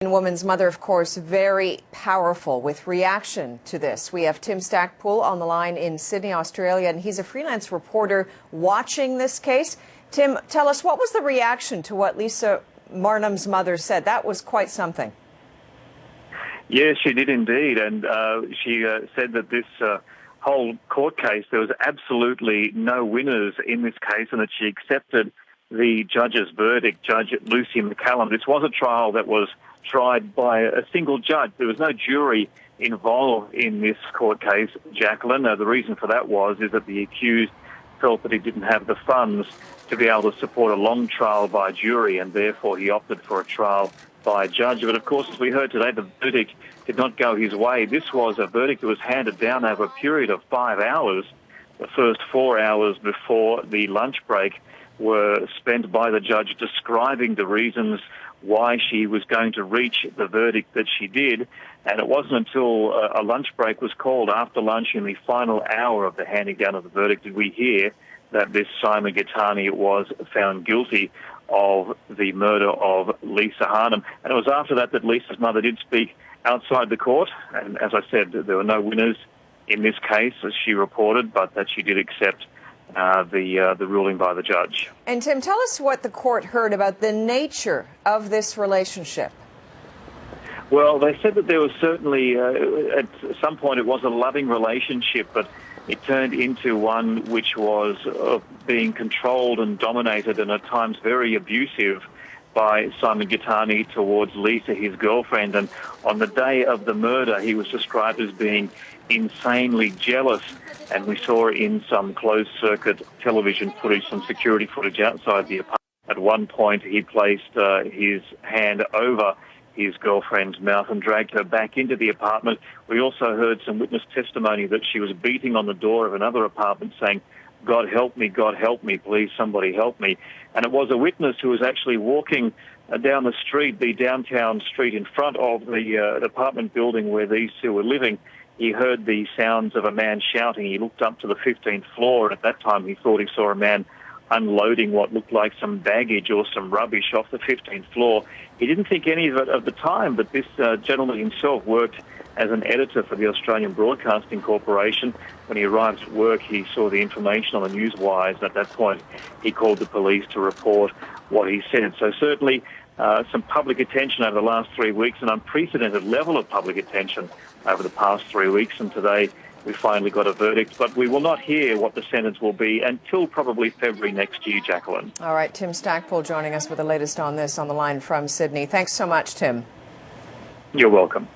Woman's mother, of course, very powerful with reaction to this. We have Tim Stackpool on the line in Sydney, Australia, and he's a freelance reporter watching this case. Tim, tell us, what was the reaction to what Lisa Harnum's mother said? That was quite something. Yes, she did indeed, and she said that this whole court case, there was absolutely no winners in this case, and that she accepted the judge's verdict, Judge Lucy McCallum. This was a trial that was tried by a single judge. There was no jury involved in this court case, Jacqueline. The reason for that is that the accused felt that he didn't have the funds to be able to support a long trial by jury, and therefore he opted for a trial by a judge. But of course, as we heard today, the verdict did not go his way. This was a verdict that was handed down over a period of 5 hours. The first 4 hours before the lunch break were spent by the judge describing the reasons why she was going to reach the verdict that she did. And it wasn't until a lunch break was called after lunch in the final hour of the handing down of the verdict did we hear that this Simon Gittany was found guilty of the murder of Lisa Harnum. And it was after that that Lisa's mother did speak outside the court. And as I said, there were no winners in this case, as she reported, but that she did accept the ruling by the judge. And Tim, tell us what the court heard about the nature of this relationship. Well, they said that there was certainly, at some point, it was a loving relationship, but it turned into one which was being controlled and dominated and at times very abusive by Simon Gittany towards Lisa, his girlfriend. And on the day of the murder, he was described as being insanely jealous. And we saw in some closed-circuit television footage, some security footage outside the apartment. At one point, he placed his hand over his girlfriend's mouth and dragged her back into the apartment. We also heard some witness testimony that she was beating on the door of another apartment saying, God help me, please somebody help me. And it was a witness who was actually walking down the street, the downtown street in front of the apartment building where these two were living. He heard the sounds of a man shouting. He looked up to the 15th floor, and at that time he thought he saw a man unloading what looked like some baggage or some rubbish off the 15th floor. He didn't think any of it at the time, but this gentleman himself worked as an editor for the Australian Broadcasting Corporation. When he arrived at work, he saw the information on the news wires, and at that point he called the police to report what he said. So certainly some public attention over the last 3 weeks, an unprecedented level of public attention over the past 3 weeks, and today we finally got a verdict, but we will not hear what the sentence will be until probably February next year, Jacqueline. All right, Tim Stackpool joining us with the latest on this on the line from Sydney. Thanks so much, Tim. You're welcome.